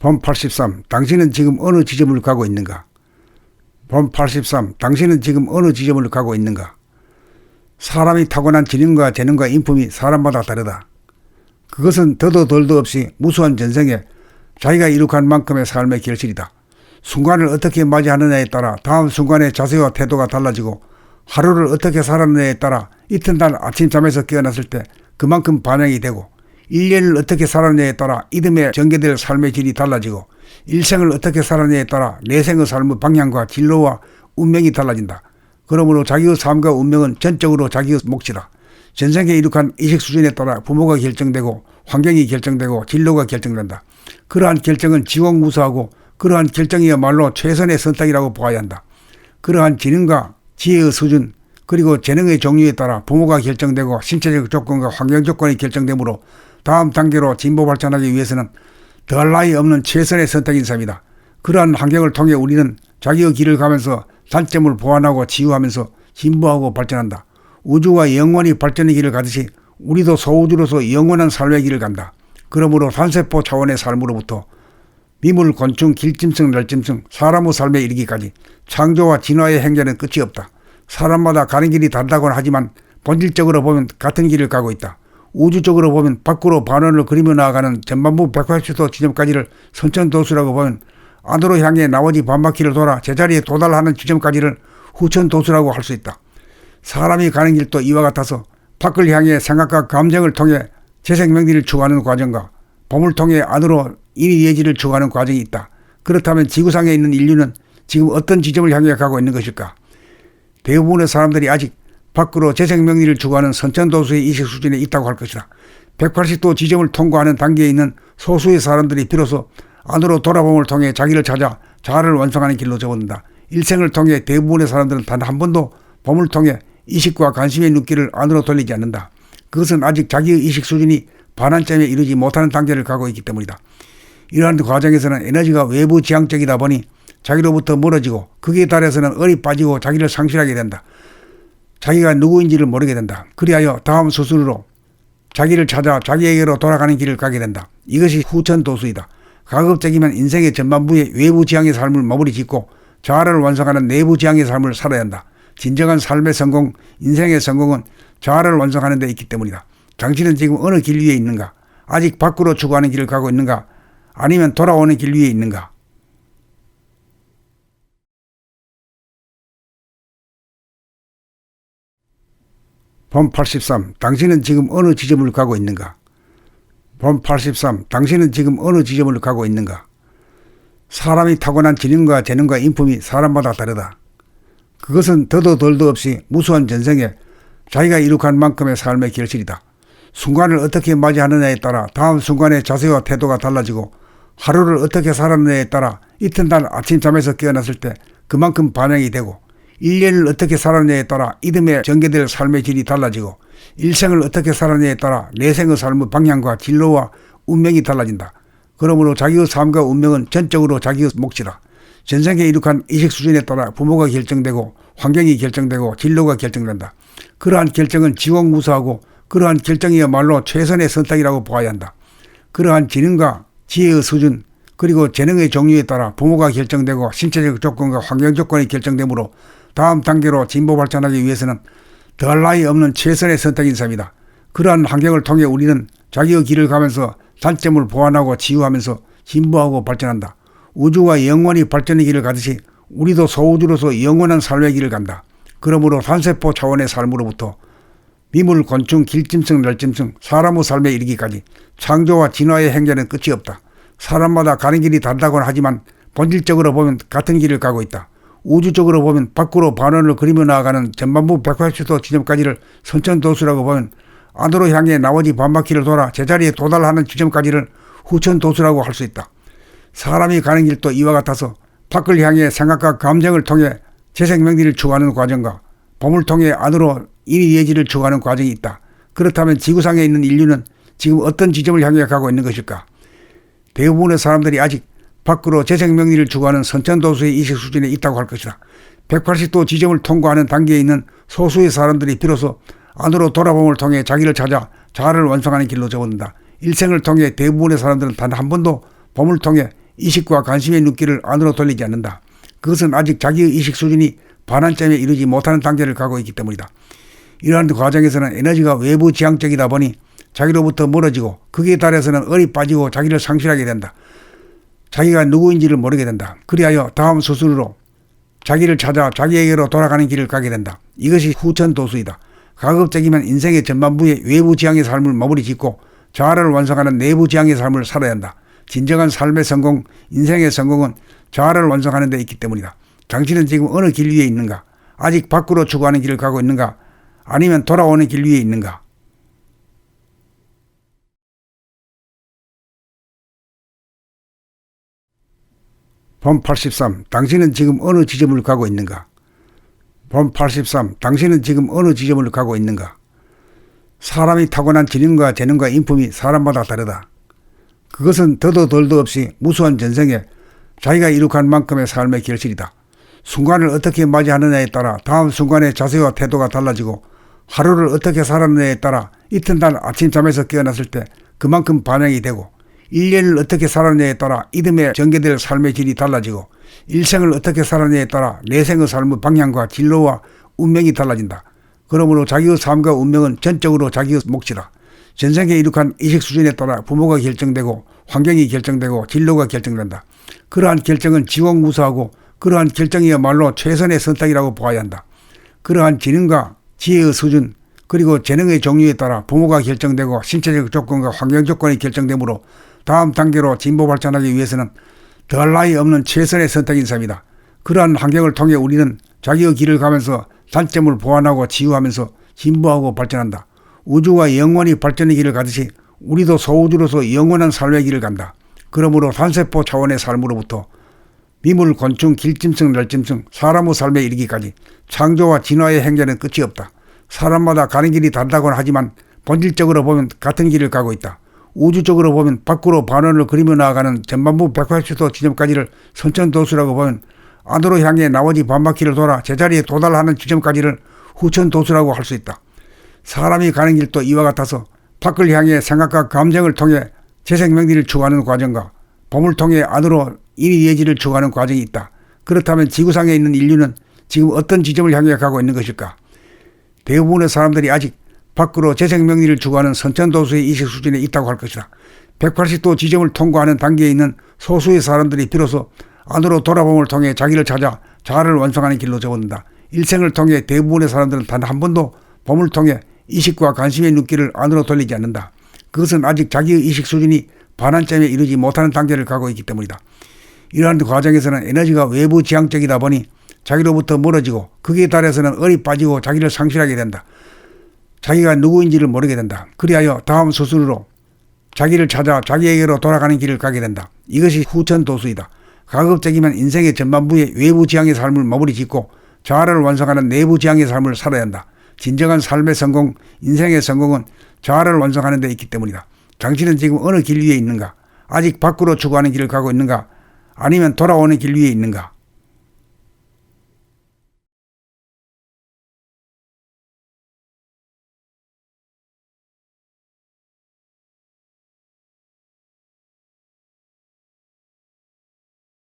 본 83. 당신은 지금 어느 지점을 가고 있는가? 본 83. 당신은 지금 어느 지점을 가고 있는가? 사람이 타고난 지능과 재능과 인품이 사람마다 다르다. 그것은 더도 덜도 없이 무수한 전생에 자기가 이룩한 만큼의 삶의 결실이다. 순간을 어떻게 맞이하느냐에 따라 다음 순간의 자세와 태도가 달라지고 하루를 어떻게 살았느냐에 따라 이튿날 아침잠에서 깨어났을 때 그만큼 반영이 되고 1년을 어떻게 살았느냐에 따라 이듬해 전개될 삶의 질이 달라지고 일생을 어떻게 살았느냐에 따라 내생의 삶의 방향과 진로와 운명이 달라진다. 그러므로 자기의 삶과 운명은 전적으로 자기의 몫이다. 전생에 이룩한 이식 수준에 따라 부모가 결정되고 환경이 결정되고 진로가 결정된다. 그러한 결정은 지공무수하고 그러한 결정이야말로 최선의 선택이라고 보아야 한다. 그러한 지능과 지혜의 수준 그리고 재능의 종류에 따라 부모가 결정되고 신체적 조건과 환경 조건이 결정되므로 다음 단계로 진보 발전하기 위해서는 더할 나위 없는 최선의 선택인 셈이다. 그러한 환경을 통해 우리는 자기의 길을 가면서 단점을 보완하고 치유하면서 진보하고 발전한다. 우주가 영원히 발전의 길을 가듯이 우리도 소우주로서 영원한 삶의 길을 간다. 그러므로 산세포 차원의 삶으로부터 미물, 곤충, 길짐승, 날짐승, 사람의 삶에 이르기까지 창조와 진화의 행전은 끝이 없다. 사람마다 가는 길이 다르다고는 하지만 본질적으로 보면 같은 길을 가고 있다. 우주적으로 보면 밖으로 반원을 그리며 나아가는 전반부 180도 지점까지를 선천도수라고 보면 안으로 향해 나머지 반바퀴를 돌아 제자리에 도달하는 지점까지를 후천도수라고 할 수 있다. 사람이 가는 길도 이와 같아서 밖을 향해 생각과 감정을 통해 재생명리를 추구하는 과정과 봄을 통해 안으로 인의예지를 추구하는 과정이 있다. 그렇다면 지구상에 있는 인류는 지금 어떤 지점을 향해 가고 있는 것일까? 대부분의 사람들이 아직 밖으로 재생명리를 추구하는 선천도수의 이식 수준에 있다고 할 것이다. 180도 지점을 통과하는 단계에 있는 소수의 사람들이 비로소 안으로 돌아봄을 통해 자기를 찾아 자아를 완성하는 길로 접어든다. 일생을 통해 대부분의 사람들은 단 한 번도 봄을 통해 이식과 관심의 눈길을 안으로 돌리지 않는다. 그것은 아직 자기의 이식 수준이 반환점에 이르지 못하는 단계를 가고 있기 때문이다. 이러한 과정에서는 에너지가 외부 지향적이다 보니 자기로부터 멀어지고 거기에 달해서는 얼이 빠지고 자기를 상실하게 된다. 자기가 누구인지를 모르게 된다. 그리하여 다음 수순으로 자기를 찾아 자기에게로 돌아가는 길을 가게 된다. 이것이 후천도수이다. 가급적이면 인생의 전반부에 외부 지향의 삶을 마무리 짓고 자아를 완성하는 내부 지향의 삶을 살아야 한다. 진정한 삶의 성공, 인생의 성공은 자아를 완성하는 데 있기 때문이다. 당신은 지금 어느 길 위에 있는가? 아직 밖으로 추구하는 길을 가고 있는가? 아니면 돌아오는 길 위에 있는가? 본 83. 당신은 지금 어느 지점을 가고 있는가? 본 83. 당신은 지금 어느 지점을 가고 있는가? 사람이 타고난 지능과 재능과 인품이 사람마다 다르다. 그것은 더도 덜도 없이 무수한 전생에 자기가 이룩한 만큼의 삶의 결실이다. 순간을 어떻게 맞이하느냐에 따라 다음 순간의 자세와 태도가 달라지고 하루를 어떻게 살았느냐에 따라 이튿날 아침잠에서 깨어났을 때 그만큼 반영이 되고 1년을 어떻게 살았느냐에 따라 이듬해 전개될 삶의 질이 달라지고 일생을 어떻게 살았느냐에 따라 내생의 삶의 방향과 진로와 운명이 달라진다. 그러므로 자기의 삶과 운명은 전적으로 자기의 몫이다. 전생에 이룩한 이식 수준에 따라 부모가 결정되고 환경이 결정되고 진로가 결정된다. 그러한 결정은 지공무수하고 그러한 결정이야말로 최선의 선택이라고 보아야 한다. 그러한 지능과 지혜의 수준 그리고 재능의 종류에 따라 부모가 결정되고 신체적 조건과 환경 조건이 결정되므로 다음 단계로 진보 발전하기 위해서는 더할 나위 없는 최선의 선택인 셈이다. 그러한 환경을 통해 우리는 자기의 길을 가면서 단점을 보완하고 치유하면서 진보하고 발전한다. 우주가 영원히 발전의 길을 가듯이 우리도 소우주로서 영원한 삶의 길을 간다. 그러므로 산세포 차원의 삶으로부터 미물, 곤충, 길짐승, 날짐승, 사람의 삶에 이르기까지 창조와 진화의 행전은 끝이 없다. 사람마다 가는 길이 다르다고는 하지만 본질적으로 보면 같은 길을 가고 있다. 우주적으로 보면 밖으로 반원을 그리며 나아가는 전반부 180도 지점까지를 선천도수라고 보면 안으로 향해 나머지 반바퀴를 돌아 제자리에 도달하는 지점까지를 후천도수라고 할 수 있다. 사람이 가는 길도 이와 같아서 밖을 향해 생각과 감정을 통해 재생명리를 추구하는 과정과 봄을 통해 안으로 인의예지를 추구하는 과정이 있다. 그렇다면 지구상에 있는 인류는 지금 어떤 지점을 향해 가고 있는 것일까? 대부분의 사람들이 아직 밖으로 재생명리를 추구하는 선천도수의 이식 수준에 있다고 할 것이다. 180도 지점을 통과하는 단계에 있는 소수의 사람들이 비로소 안으로 돌아봄을 통해 자기를 찾아 자아를 완성하는 길로 접어든다. 일생을 통해 대부분의 사람들은 단 한 번도 봄을 통해 이식과 관심의 눈길을 안으로 돌리지 않는다. 그것은 아직 자기의 이식 수준이 반환점에 이르지 못하는 단계를 가고 있기 때문이다. 이러한 과정에서는 에너지가 외부 지향적이다 보니 자기로부터 멀어지고 거기에 달해서는 얼이 빠지고 자기를 상실하게 된다. 자기가 누구인지를 모르게 된다. 그리하여 다음 수순으로 자기를 찾아 자기에게로 돌아가는 길을 가게 된다. 이것이 후천도수이다. 가급적이면 인생의 전반부에 외부 지향의 삶을 마무리 짓고 자아를 완성하는 내부 지향의 삶을 살아야 한다. 진정한 삶의 성공, 인생의 성공은 자아를 완성하는 데 있기 때문이다. 당신은 지금 어느 길 위에 있는가? 아직 밖으로 추구하는 길을 가고 있는가? 아니면 돌아오는 길 위에 있는가? 본 83. 당신은 지금 어느 지점을 가고 있는가? 본 83. 당신은 지금 어느 지점을 가고 있는가? 사람이 타고난 지능과 재능과 인품이 사람마다 다르다. 그것은 더도 덜도 없이 무수한 전생에 자기가 이룩한 만큼의 삶의 결실이다. 순간을 어떻게 맞이하느냐에 따라 다음 순간의 자세와 태도가 달라지고 하루를 어떻게 살았느냐에 따라 이튿날 아침잠에서 깨어났을 때 그만큼 반영이 되고 1년을 어떻게 살았느냐에 따라 이듬해 전개될 삶의 질이 달라지고 일생을 어떻게 살았느냐에 따라 내생의 삶의 방향과 진로와 운명이 달라진다. 그러므로 자기의 삶과 운명은 전적으로 자기의 몫이다. 전생에 이룩한 이식 수준에 따라 부모가 결정되고 환경이 결정되고 진로가 결정된다. 그러한 결정은 지공무수하고 그러한 결정이야말로 최선의 선택이라고 보아야 한다. 그러한 지능과 지혜의 수준 그리고 재능의 종류에 따라 부모가 결정되고 신체적 조건과 환경 조건이 결정되므로 다음 단계로 진보 발전하기 위해서는 더할 나위 없는 최선의 선택인 셈이다. 그러한 환경을 통해 우리는 자기의 길을 가면서 단점을 보완하고 치유하면서 진보하고 발전한다. 우주가 영원히 발전의 길을 가듯이 우리도 소우주로서 영원한 삶의 길을 간다. 그러므로 산세포 차원의 삶으로부터 미물, 곤충, 길짐승, 날짐승, 사람의 삶에 이르기까지 창조와 진화의 행전은 끝이 없다. 사람마다 가는 길이 다르다고는 하지만 본질적으로 보면 같은 길을 가고 있다. 우주적으로 보면 밖으로 반원을 그리며 나아가는 전반부 180도 지점까지를 선천도수라고 보면 안으로 향해 나머지 반바퀴를 돌아 제자리에 도달하는 지점까지를 후천도수라고 할 수 있다. 사람이 가는 길도 이와 같아서 밖을 향해 생각과 감정을 통해 재생명리를 추구하는 과정과 봄을 통해 안으로 인의예지를 추구하는 과정이 있다. 그렇다면 지구상에 있는 인류는 지금 어떤 지점을 향해 가고 있는 것일까? 대부분의 사람들이 아직 밖으로 재생명리를 추구하는 선천도수의 이식 수준에 있다고 할 것이다. 180도 지점을 통과하는 단계에 있는 소수의 사람들이 비로소 안으로 돌아봄을 통해 자기를 찾아 자아를 완성하는 길로 접어든다. 일생을 통해 대부분의 사람들은 단 한 번도 봄을 통해 이식과 관심의 눈길을 안으로 돌리지 않는다. 그것은 아직 자기의 이식 수준이 반환점에 이르지 못하는 단계를 가고 있기 때문이다. 이러한 과정에서는 에너지가 외부 지향적이다 보니 자기로부터 멀어지고 거기에 달해서는 얼이 빠지고 자기를 상실하게 된다. 자기가 누구인지를 모르게 된다. 그리하여 다음 수순으로 자기를 찾아 자기에게로 돌아가는 길을 가게 된다. 이것이 후천도수이다. 가급적이면 인생의 전반부에 외부 지향의 삶을 마무리 짓고 자아를 완성하는 내부 지향의 삶을 살아야 한다. 진정한 삶의 성공, 인생의 성공은 자아를 완성하는 데 있기 때문이다. 당신은 지금 어느 길 위에 있는가? 아직 밖으로 추구하는 길을 가고 있는가? 아니면 돌아오는 길 위에 있는가?